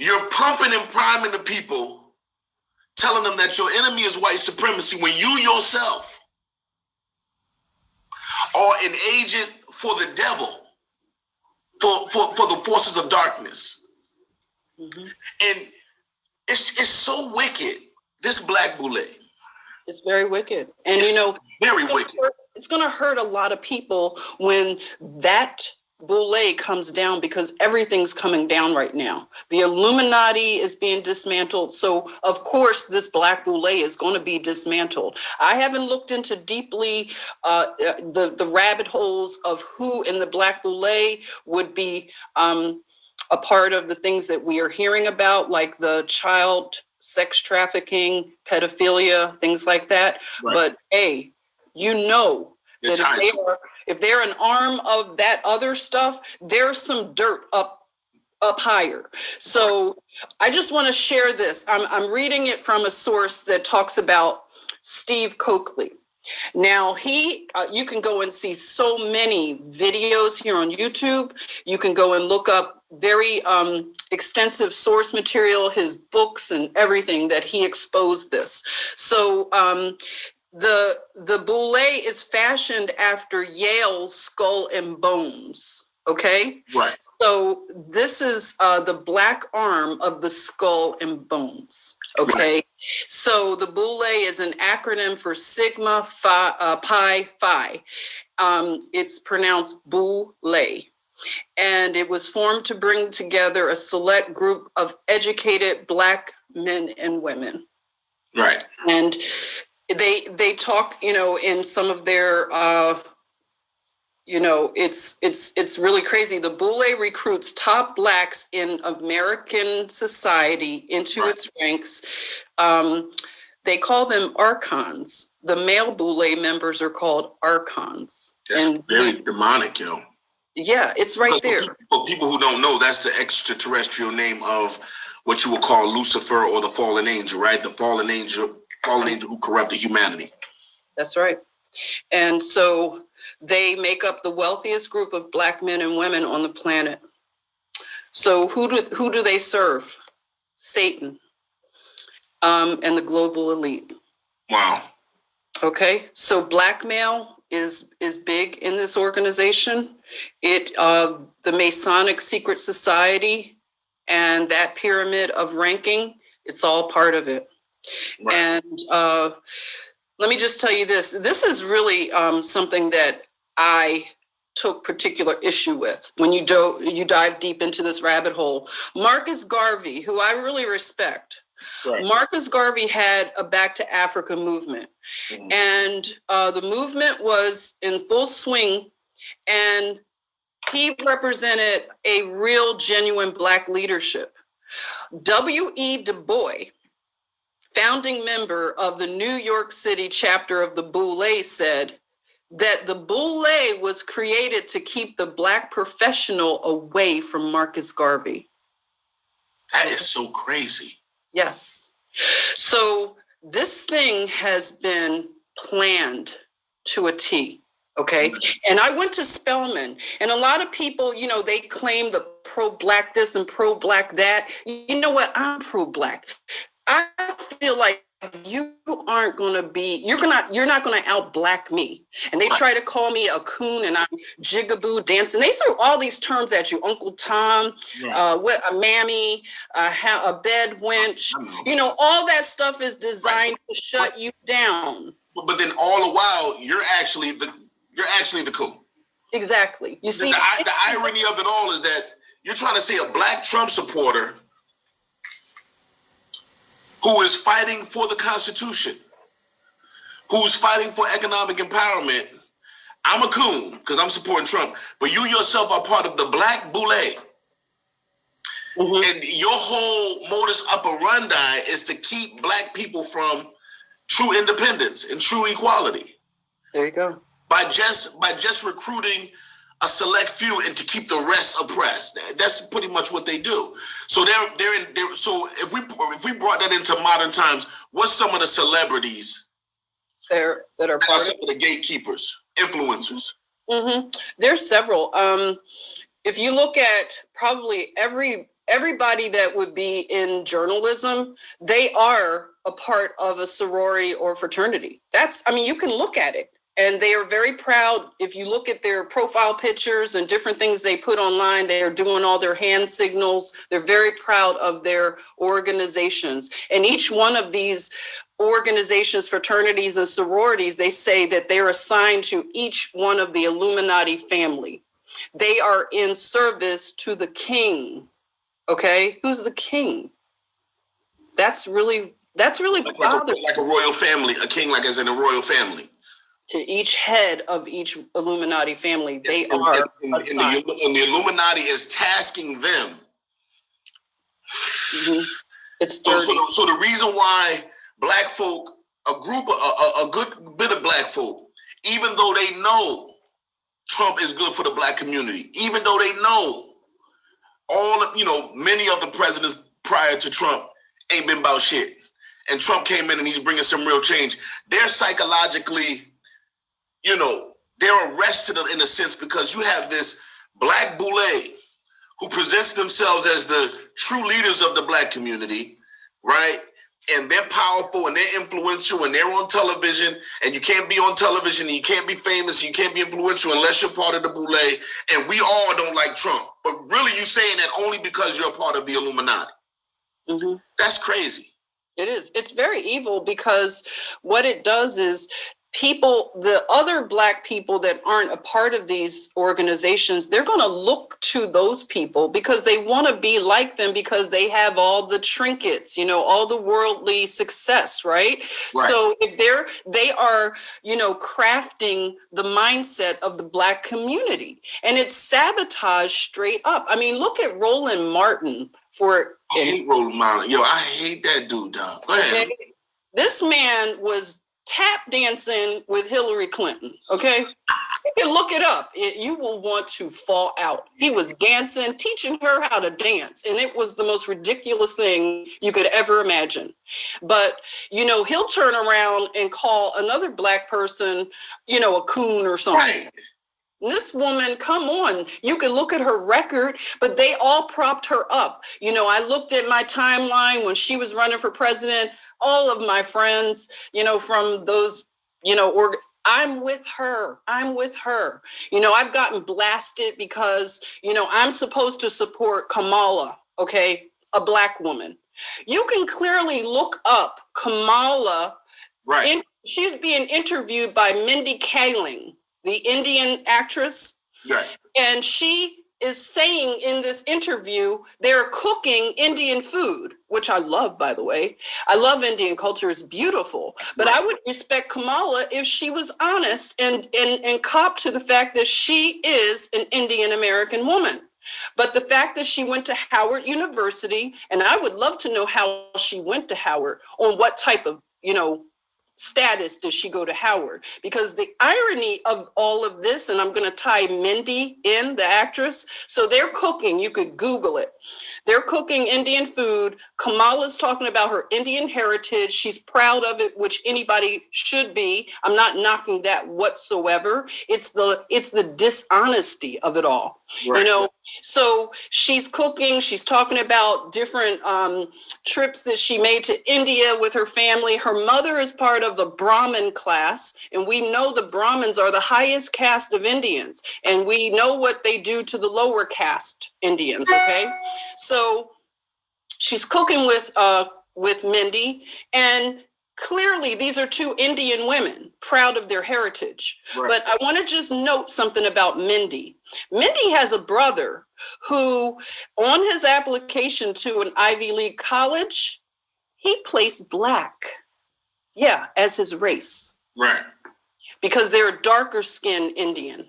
You're pumping and priming the people, telling them that your enemy is white supremacy when you yourself are an agent for the devil, for the forces of darkness. Mm-hmm. And it's so wicked, this Black Boule. It's very wicked. And it's very wicked. It's going to hurt a lot of people when that Boule comes down, because everything's coming down right now. The Illuminati is being dismantled. So, of course, this Black Boule is going to be dismantled. I haven't looked into deeply the rabbit holes of who in the Black Boule would be a part of the things that we are hearing about, like the child sex trafficking, pedophilia, things like that. Right. But hey, you know that if they're an arm of that other stuff, there's some dirt up higher. So I just want to share this. I'm reading it from a source that talks about Steve Coakley. Now you can go and see so many videos here on YouTube. You can go and look up very extensive source material, his books and everything that he exposed this. So the Boule is fashioned after Yale's Skull and Bones. Okay. Right. So this is the black arm of the Skull and Bones. Okay. Right. So the Boule is an acronym for Sigma Pi Phi. It's pronounced Boule. And it was formed to bring together a select group of educated Black men and women. Right. And they talk, in some of their, it's really crazy. The Boule recruits top Blacks in American society into its ranks. They call them archons. The male Boule members are called archons. That's very demonic, Yeah, it's right there. For people who don't know, that's the extraterrestrial name of what you would call Lucifer or the fallen angel, right? The fallen angel who corrupted humanity. That's right. And so they make up the wealthiest group of Black men and women on the planet. So who do they serve? Satan, and the global elite. Wow. Okay, so blackmail is big in this organization. The Masonic secret society and that pyramid of ranking, it's all part of it. Right. And let me just tell you this. This is really something that I took particular issue with when you dive deep into this rabbit hole. Marcus Garvey, who I really respect. Right. Marcus Garvey had a Back to Africa movement. Mm-hmm. And the movement was in full swing, and he represented a real, genuine Black leadership. W.E. Du Bois, founding member of the New York City chapter of the Boule, said that the Boule was created to keep the Black professional away from Marcus Garvey. That is so crazy. Yes. So this thing has been planned to a T. Okay. And I went to Spelman, and a lot of people, they claim the pro-Black this and pro-Black that. You know what? I'm pro-Black. I feel like you aren't going to be, you're not going to out-Black me. And they try to call me a coon, and I'm jigaboo dancing. They threw all these terms at you, Uncle Tom, a mammy, a bed wench. All that stuff is designed to shut you down. But then all the while, you're actually the coon. Exactly. You see, the irony of it all is that you're trying to say a Black Trump supporter who is fighting for the Constitution, who's fighting for economic empowerment. I'm a coon because I'm supporting Trump, but you yourself are part of the Black Boule. Mm-hmm. And your whole modus operandi is to keep Black people from true independence and true equality. There you go. By just recruiting a select few and to keep the rest oppressed. That's pretty much what they do. So so if we brought that into modern times, what's some of the celebrities that are some of the gatekeepers, influencers? Mm-hmm. There's several. If you look at probably every everybody that would be in journalism, they are a part of a sorority or fraternity. You can look at it. And they are very proud. If you look at their profile pictures and different things they put online, they are doing all their hand signals. They're very proud of their organizations. And each one of these organizations, fraternities, and sororities, they say that they're assigned to each one of the Illuminati family. They are in service to the king. Okay? Who's the king? That's really bothering. Like a royal family, a king, like as in a royal family. To each head of each Illuminati family, they are assigned. And the Illuminati is tasking them. Mm-hmm. It's so the reason why black folk, a good bit of black folk, even though they know Trump is good for the black community, even though they know many of the presidents prior to Trump ain't been about shit, and Trump came in and he's bringing some real change, they're psychologically, they're arrested in a sense, because you have this black boule who presents themselves as the true leaders of the black community, right? And they're powerful and they're influential and they're on television, and you can't be on television and you can't be famous and you can't be influential unless you're part of the boule. And we all don't like Trump, but really you saying that only because you're a part of the Illuminati. Mm-hmm. That's crazy. It is. It's very evil, because what it does is the other black people that aren't a part of these organizations, they're going to look to those people because they want to be like them, because they have all the trinkets, all the worldly success, right? So if they are, crafting the mindset of the black community, and it's sabotage straight up. Look at Roland Martin I hate Roland Martin. Yo, I hate that dude, dog. Go ahead. Okay? This man was tap dancing with Hillary Clinton, okay? You can look it up. You will want to fall out. He was dancing, teaching her how to dance, and it was the most ridiculous thing you could ever imagine. But, he'll turn around and call another black person, a coon or something. Right. This woman, come on, you can look at her record, but they all propped her up. I looked at my timeline when she was running for president. All of my friends, from those, I'm with her. I've gotten blasted because, I'm supposed to support Kamala, okay, a black woman. You can clearly look up Kamala. Right. She's being interviewed by Mindy Kaling, the Indian actress. Right. And she is saying in this interview, they're cooking Indian food, which I love, by the way. I love Indian culture. It's beautiful. But I would respect Kamala if she was honest and cop to the fact that she is an Indian American woman. But the fact that she went to Howard University, and I would love to know how she went to Howard, on what type of, status does she go to Howard? Because the irony of all of this, and I'm going to tie Mindy in, the actress. So they're cooking. You could Google it. They're cooking Indian food. Kamala's talking about her Indian heritage. She's proud of it, which anybody should be. I'm not knocking that whatsoever. It's the dishonesty of it all. Right. So she's cooking. She's talking about different trips that she made to India with her family. Her mother is part of the Brahmin class, and we know the Brahmins are the highest caste of Indians, and we know what they do to the lower caste Indians. Okay, so she's cooking with Mindy, and clearly these are two Indian women proud of their heritage. Right. But I want to just note something about Mindy. Mindy has a brother who, on his application to an Ivy League college, he placed black. Yeah, as his race. Right. Because they're a darker skinned Indian.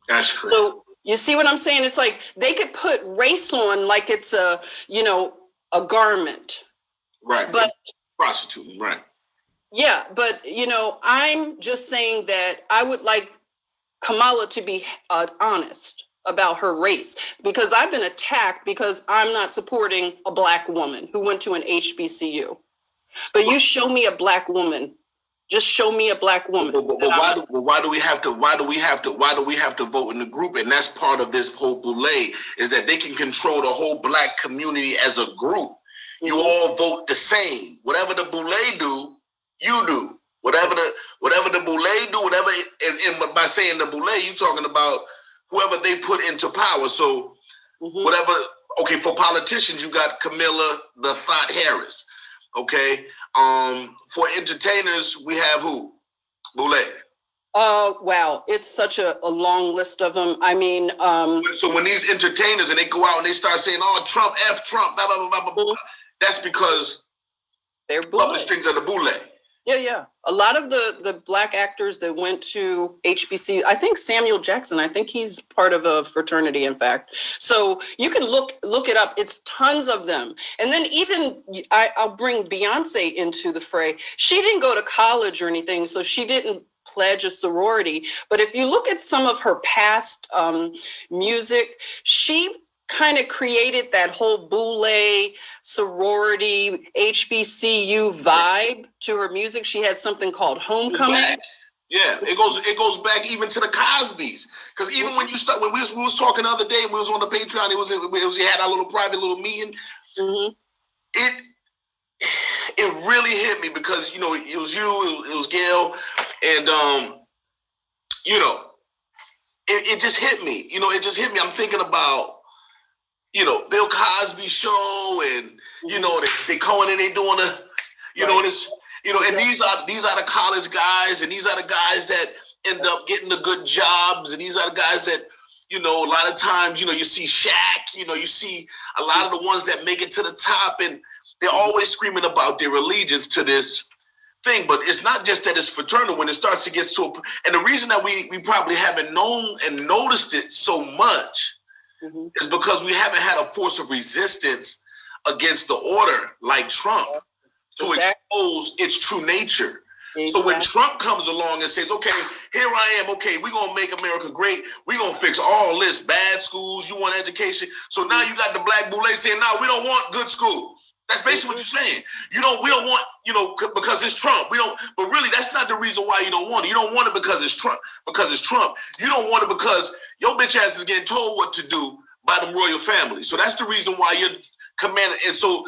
That's crazy. So you see what I'm saying? It's like they could put race on like it's a garment. Right. But prostituting, right. Yeah, but I'm just saying that I would like Kamala to be honest about her race, because I've been attacked because I'm not supporting a black woman who went to an HBCU. But you show me a black woman Just show me a black woman. But why do we have to vote in the group? And that's part of this whole boule, is that they can control the whole black community as a group. You all vote the same. Whatever the boule do, you do. Whatever the boule do, and by saying the boule, you're talking about whoever they put into power. So whatever. Okay, for politicians, you got Camilla the Thought Harris. Okay. For entertainers, we have who? Boule. Wow, it's such a long list of them. I mean, so when these entertainers and they go out and they start saying, "Oh, Trump, F Trump," blah blah blah blah blah, that's because they're public strings of the boule. Yeah. A lot of the black actors that went to HBCU, I think Samuel Jackson, I think he's part of a fraternity, in fact. So you can look it up. It's tons of them. And then even I'll bring Beyonce into the fray. She didn't go to college or anything, so she didn't pledge a sorority. But if you look at some of her past music, she kind of created that whole boule, sorority, HBCU vibe to her music. She had something called Homecoming. Yeah, it goes back even to the Cosbys. Because even when we was talking the other day, we was on the Patreon, we had our little private little meeting. It really hit me because, you know, it was you, it was Gail, and you know, it just hit me. You know, it just hit me. I'm thinking about, you know, Bill Cosby show, and you know, they going and they doing a, you know, this, you know, and these are the college guys, and these are the guys that end up getting the good jobs, and these are the guys that, you know, a lot of times, you know, you see Shaq, you know, you see a lot of the ones that make it to the top, and they're always screaming about their allegiance to this thing. But it's not just that it's fraternal. When it starts to get so, and the reason that we probably haven't known and noticed it so much is because we haven't had a force of resistance against the order like Trump to expose its true nature. So when Trump comes along and says, okay, here I am, okay, we're going to make America great. We're going to fix all this bad schools. You want education. So now you got the black boule saying, no, we don't want good schools. That's basically what you're saying. We don't want, you know, because it's Trump. We don't, but really that's not the reason why you don't want it. You don't want it because it's Trump, You don't want it because your bitch ass is getting told what to do by the royal family. So that's the reason why you're commanding. And so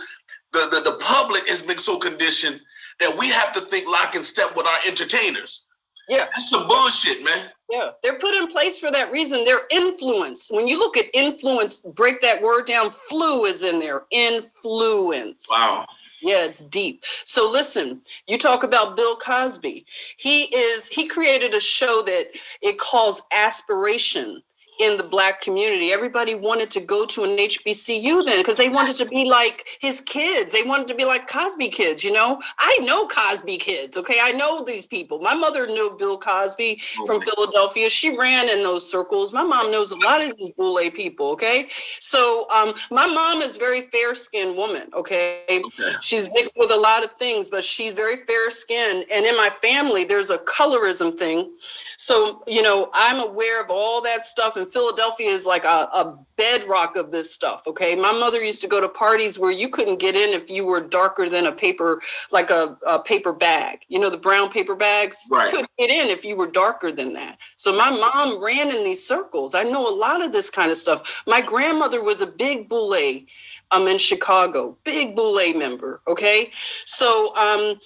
the public has been so conditioned that we have to think lock and step with our entertainers. Yeah. That's some bullshit, man. Yeah. They're put in place for that reason. They're influence. When you look at influence, break that word down, flu is in there. Influence. Wow. Yeah, it's deep. So listen, you talk about Bill Cosby. He created a show that it calls Aspiration in the black community. Everybody wanted to go to an HBCU then because they wanted to be like his kids. They wanted to be like Cosby kids, you know? I know Cosby kids, okay? I know these people. My mother knew Bill Cosby from Philadelphia. She ran in those circles. My mom knows a lot of these boule people, okay? So my mom is a very fair-skinned woman, okay? She's mixed with a lot of things, but she's very fair-skinned. And in my family, there's a colorism thing. So, you know, I'm aware of all that stuff. And Philadelphia is like a bedrock of this stuff, okay? My mother used to go to parties where you couldn't get in if you were darker than a paper, like a paper bag. You know, the brown paper bags? Right. You couldn't get in if you were darker than that. So my mom ran in these circles. I know a lot of this kind of stuff. My grandmother was a big boule in Chicago, big boule member, okay? So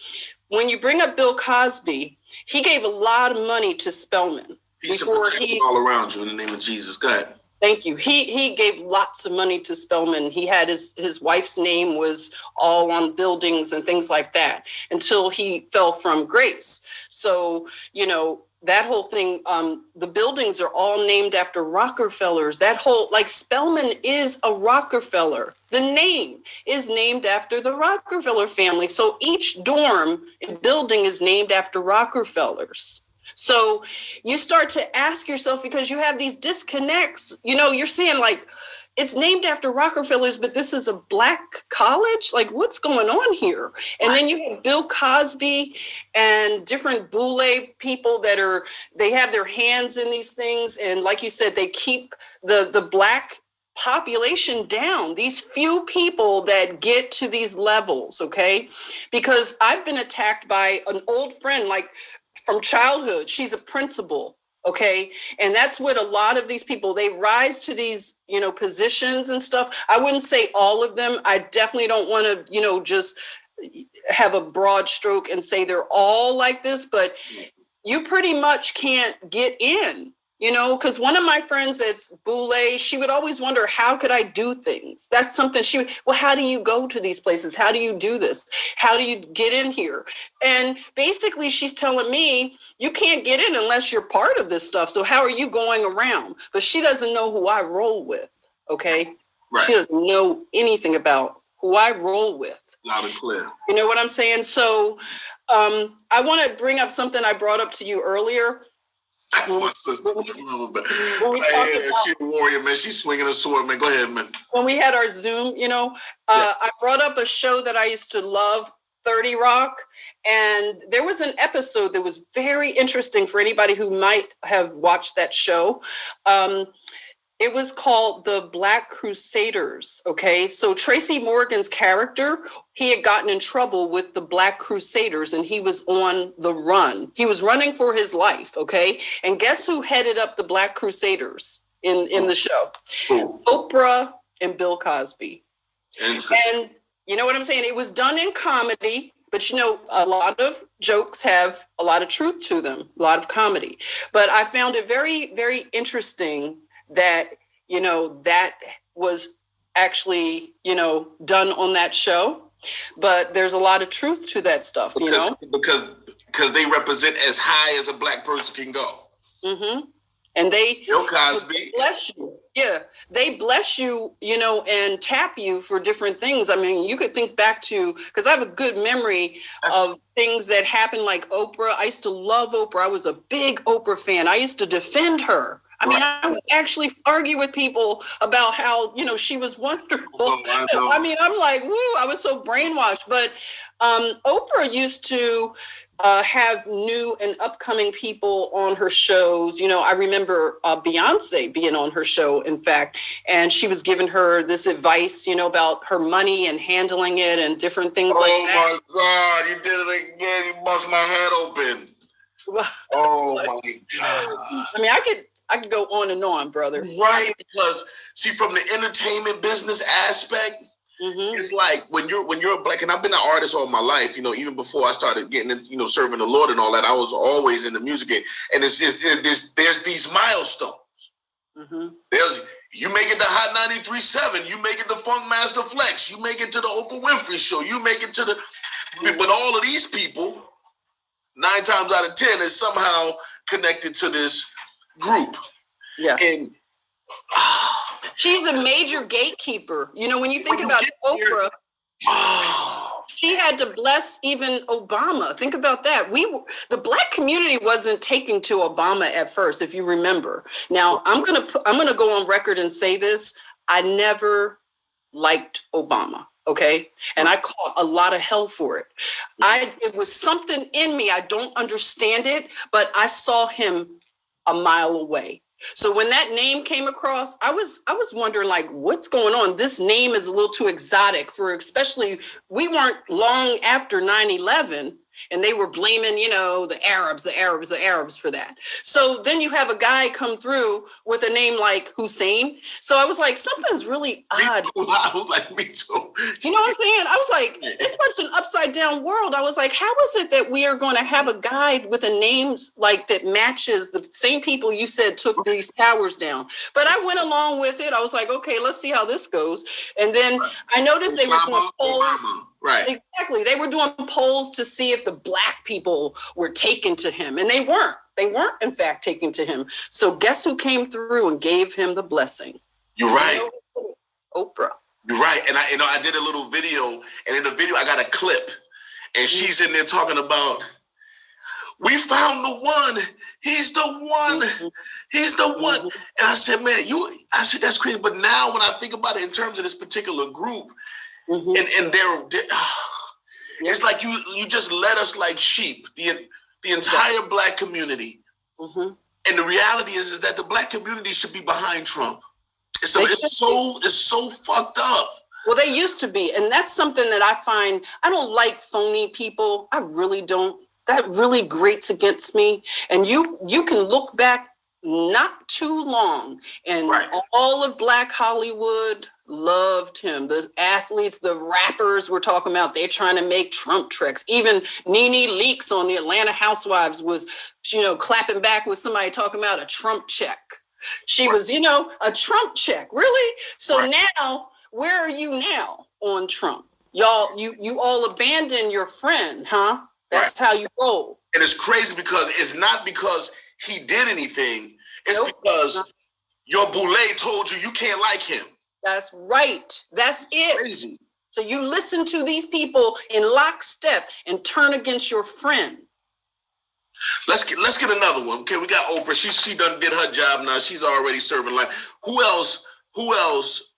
when you bring up Bill Cosby, he gave a lot of money to Spelman. Peace and protection all around you in the name of Jesus. Go ahead. Thank you. He gave lots of money to Spelman. He had his wife's name was all on buildings and things like that until he fell from grace. So, you know, that whole thing, the buildings are all named after Rockefellers. That whole, like, Spelman is a Rockefeller. The name is named after the Rockefeller family. So each dorm and building is named after Rockefellers. So you start to ask yourself, because you have these disconnects, you know, you're saying like, it's named after Rockefellers, but this is a black college? Like, what's going on here? And then you have Bill Cosby and different boule people they have their hands in these things. And like you said, they keep the black population down, these few people that get to these levels, okay? Because I've been attacked by an old friend, like from childhood. She's a principal, okay? And that's what a lot of these people, they rise to these, positions and stuff. I wouldn't say all of them. I definitely don't want to, just have a broad stroke and say they're all like this, but you pretty much can't get in, because one of my friends that's Boule, she would always wonder, how could I do things? That's something how do you go to these places? How do you do this? How do you get in here? And basically she's telling me, you can't get in unless you're part of this stuff. So how are you going around? But she doesn't know who I roll with, okay? Right. She doesn't know anything about who I roll with. Loud and clear. You know what I'm saying? So I want to bring up something I brought up to you earlier. That's my sister. She's a warrior, man. She's swinging a sword, man. Go ahead, man. When we had our Zoom, I brought up a show that I used to love, 30 Rock. And there was an episode that was very interesting for anybody who might have watched that show. It was called The Black Crusaders, okay? So Tracy Morgan's character, he had gotten in trouble with the Black Crusaders and he was on the run. He was running for his life, okay? And guess who headed up the Black Crusaders in the show? Ooh. Oprah and Bill Cosby. And you know what I'm saying? It was done in comedy, but a lot of jokes have a lot of truth to them, a lot of comedy. But I found it very, very interesting that, that was actually, done on that show. But there's a lot of truth to that stuff, Because they represent as high as a Black person can go. Mm-hmm. And Bill Cosby. Bless you. Yeah. They bless you, and tap you for different things. I mean, you could think back to, because I have a good memory of things that happened like Oprah. I used to love Oprah. I was a big Oprah fan. I used to defend her. I mean, I would actually argue with people about how, she was wonderful. I mean, I'm like, woo, I was so brainwashed. But Oprah used to have new and upcoming people on her shows. I remember Beyonce being on her show, in fact, and she was giving her this advice, about her money and handling it and different things like that. Oh, my God, you did it again. You bust my head open. Oh, my God. I mean, I could go on and on, brother. Right, because see, from the entertainment business aspect, it's like when you're a Black, and I've been an artist all my life, even before I started getting into, serving the Lord and all that, I was always in the music game. And there's these milestones. Mm-hmm. You make it to Hot 93.7, you make it to Funk Master Flex, you make it to the Oprah Winfrey Show, you make it to but all of these people, 9 times out of 10, is somehow connected to this group. Yeah. And she's a major gatekeeper. When you think about Oprah, she had to bless even Obama. Think about that. The Black community wasn't taking to Obama at first, if you remember. Now, I'm gonna go on record and say this. I never liked Obama. Okay. And I caught a lot of hell for it. It was something in me. I don't understand it, but I saw him a mile away. So when that name came across, I was wondering, like, what's going on? This name is a little too exotic especially, we weren't long after 9/11. And they were blaming, the Arabs for that. So then you have a guy come through with a name like Hussein. So I was like, something's really odd. I was like, me too. You know what I'm saying? I was like, it's such an upside down world. I was like, how is it that we are going to have a guy with a name like that matches the same people you said took these towers down? But I went along with it. I was like, okay, let's see how this goes. And then I noticed they were doing polls. Right. Exactly. They were doing polls to see if the Black people were taken to him, and they weren't. They weren't, in fact, taken to him. So guess who came through and gave him the blessing? You're right. Oprah. You're right. And I did a little video, and in the video I got a clip, and she's in there talking about, we found the one. He's the one. Mm-hmm. He's the one. And I said, man, that's crazy. But now when I think about it in terms of this particular group, and they're it's like you just led us like sheep, the entire Black community. And the reality is that the Black community should be behind Trump. It's so fucked up. Well, they used to be. And that's something that I find, I don't like phony people. I really don't. That really grates against me. And you can look back not too long, and Right. all of Black Hollywood loved him. The athletes, the rappers were talking about they're trying to make Trump tricks. Even Nene Leakes on the Atlanta Housewives was, clapping back with somebody talking about a Trump check. She was, a Trump check. Really? So now, where are you now on Trump? Y'all, you all abandon your friend, huh? That's how you roll. And it's crazy because it's not because he did anything. It's because your boule told you can't like him. That's right. That's it. Crazy. So you listen to these people in lockstep and turn against your friend. Let's get another one. Okay, we got Oprah. She done did her job now. She's already serving life. Who else?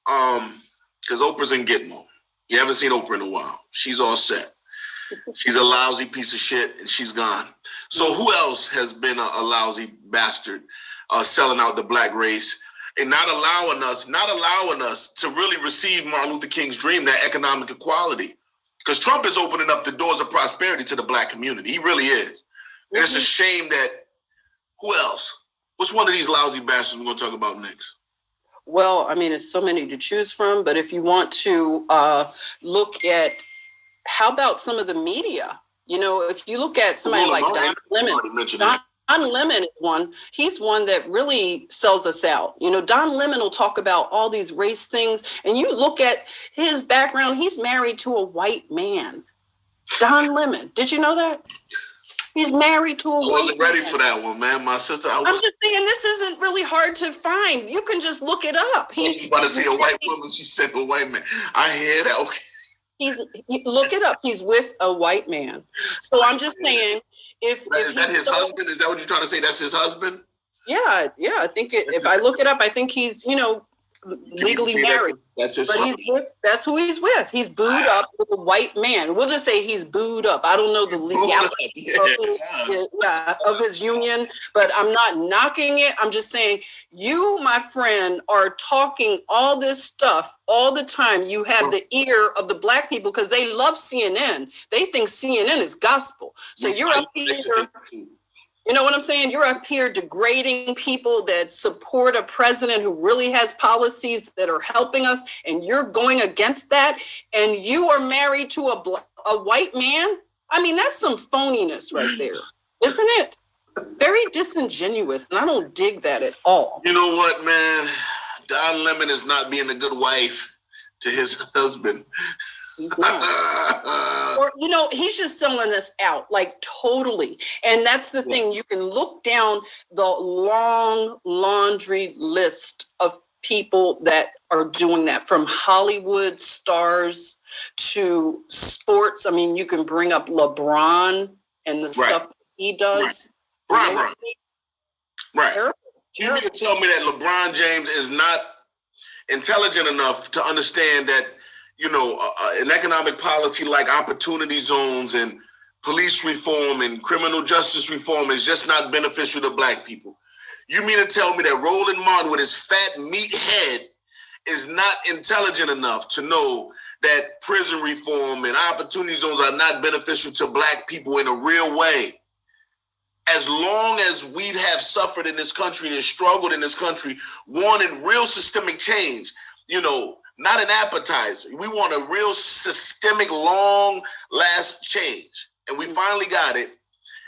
Because Oprah's in Gitmo. You haven't seen Oprah in a while. She's all set. She's a lousy piece of shit, and she's gone. So who else has been a lousy bastard, selling out the black race and not allowing us to really receive Martin Luther King's dream, that economic equality? Because Trump is opening up the doors of prosperity to the black community. He really is. And it's a shame that, who else? Which one of these lousy bastards we're going to talk about next? Well, I mean, it's so many to choose from, but if you want to look at, how about some of the media? If you look at somebody like Don Lemon, Don Lemon is one. He's one that really sells us out. Don Lemon will talk about all these race things, and you look at his background, he's married to a white man. Don Lemon. Did you know that? He's married to a white man. I wasn't ready for that one, man. My sister, I'm just saying, this isn't really hard to find. You can just look it up. He's about to see a white woman. She said a white man. I hear that. Okay. Look it up. He's with a white man. So I'm just saying, is that his husband? Is that what you're trying to say? That's his husband? Yeah. I think if I look it up, I think he's, legally married. That's his husband. That's who he's with. He's booed up with a white man. We'll just say he's booed up. I don't know the legality of his union, but I'm not knocking it. I'm just saying, you, my friend, are talking all this stuff all the time. You have the ear of the black people because they love CNN. They think CNN is gospel. So you're up here. You know what I'm saying? You're up here degrading people that support a president who really has policies that are helping us, and you're going against that, and you are married to a white man? I mean, that's some phoniness right there, isn't it? Very disingenuous, and I don't dig that at all. You know what, man? Don Lemon is not being a good wife to his husband. Or, he's just selling us out, like, totally. And that's the thing. You can look down the long laundry list of people that are doing that, from Hollywood stars to sports. I mean, you can bring up LeBron and the stuff he does. Right. Terrible. You mean to tell me that LeBron James is not intelligent enough to understand that an economic policy like opportunity zones and police reform and criminal justice reform is just not beneficial to black people? You mean to tell me that Roland Martin with his fat meat head is not intelligent enough to know that prison reform and opportunity zones are not beneficial to black people in a real way? As long as we have suffered in this country and struggled in this country, wanting real systemic change, not an appetizer. We want a real systemic, long last change. And we finally got it.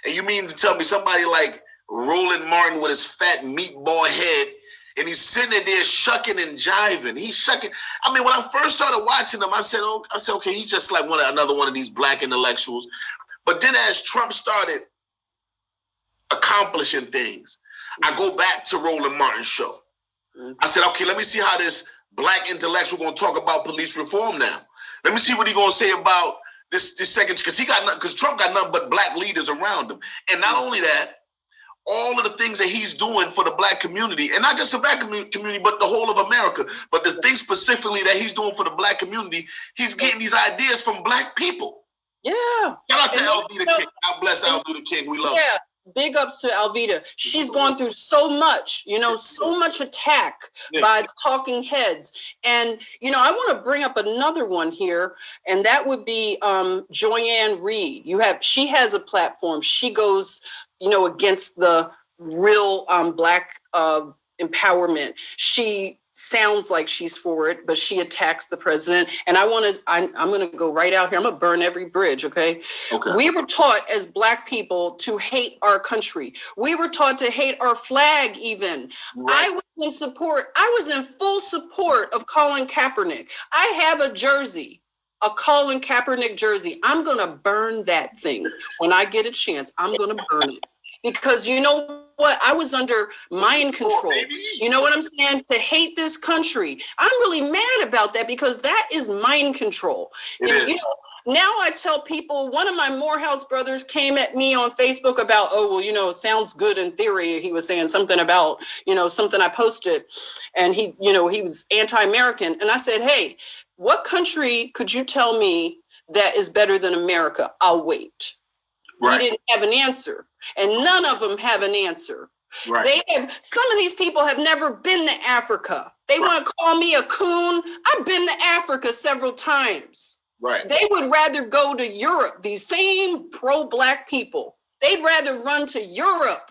And you mean to tell me somebody like Roland Martin with his fat meatball head, and he's sitting there shucking and jiving. He's shucking. I mean, when I first started watching him, I said, okay, he's just like another one of these black intellectuals. But then as Trump started accomplishing things, I go back to Roland Martin's show. I said, okay, let me see how this black intellectual going to talk about police reform now. Let me see what he's going to say about this second, because Trump got nothing but black leaders around him. And not only that, all of the things that he's doing for the black community, and not just the black community, but the whole of America, but the things specifically that he's doing for the black community, he's getting these ideas from black people. Yeah. Shout out to LB the King. God bless LB the King. We love him. big ups to Alveda. She's gone through so much, so much attack by the talking heads. And, I want to bring up another one here, and that would be Joyanne Reed. She has a platform. She goes, against the real Black empowerment. She sounds like she's for it, but she attacks the president. And I'm going to go right out here. I'm going to burn every bridge. Okay. We were taught as Black people to hate our country. We were taught to hate our flag even. Right. I was in full support of Colin Kaepernick. I have a jersey, a Colin Kaepernick jersey. I'm going to burn that thing when I get a chance. I'm going to burn it. Because you know what? I was under mind control. You know what I'm saying? To hate this country. I'm really mad about that because that is mind control. Now I tell people, one of my Morehouse brothers came at me on Facebook about, it sounds good in theory. He was saying something about, something I posted, and he was anti-American. And I said, hey, what country could you tell me that is better than America? I'll wait. Right. He didn't have an answer. And none of them have an answer. Right. Some of these people have never been to Africa. They want to call me a coon. I've been to Africa several times. Right. They would rather go to Europe. These same pro-Black people, they'd rather run to Europe,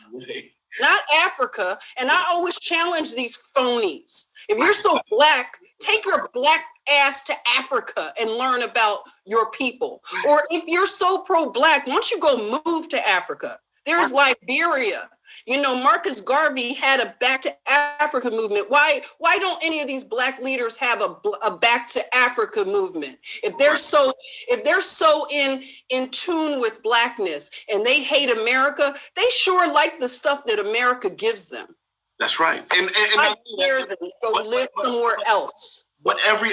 not Africa. And I always challenge these phonies. If you're so Black, take your Black ass to Africa and learn about your people. Or if you're so pro-Black, why don't you go move to Africa? There's Liberia. Marcus Garvey had a Back to Africa movement. Why don't any of these Black leaders have a Back to Africa movement? If they're so in tune with Blackness and they hate America, they sure like the stuff that America gives them. That's right. And I dare them to go live somewhere else. But every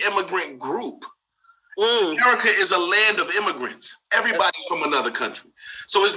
immigrant group, America is a land of immigrants. Everybody's from another country. So it's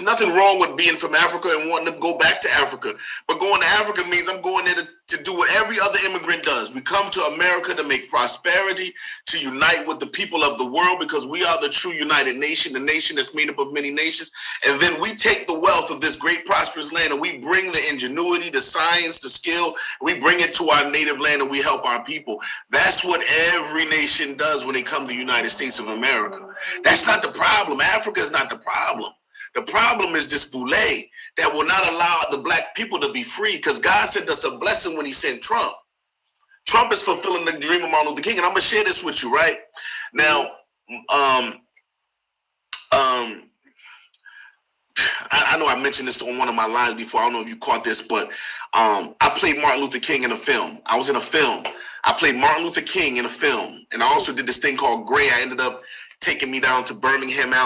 nothing wrong with being from Africa and wanting to go back to Africa. But going to Africa means I'm going there to do what every other immigrant does. We come to America to make prosperity, to unite with the people of the world, because we are the true united nation, the nation that's made up of many nations. And then we take the wealth of this great prosperous land and we bring the ingenuity, the science, the skill, we bring it to our native land and we help our people. That's what every nation does when they come to the United States of America. That's not the problem. Africa is not the problem. The problem is this boule that will not allow the Black people to be free, because God sent us a blessing when he sent Trump. Trump is fulfilling the dream of Martin Luther King. And I'm going to share this with you, right? Now, I know I mentioned this on one of my lines before. I don't know if you caught this, but I played Martin Luther King in a film. I was in a film. I played Martin Luther King in a film. And I also did this thing called Gray. I ended up taking me down to Birmingham,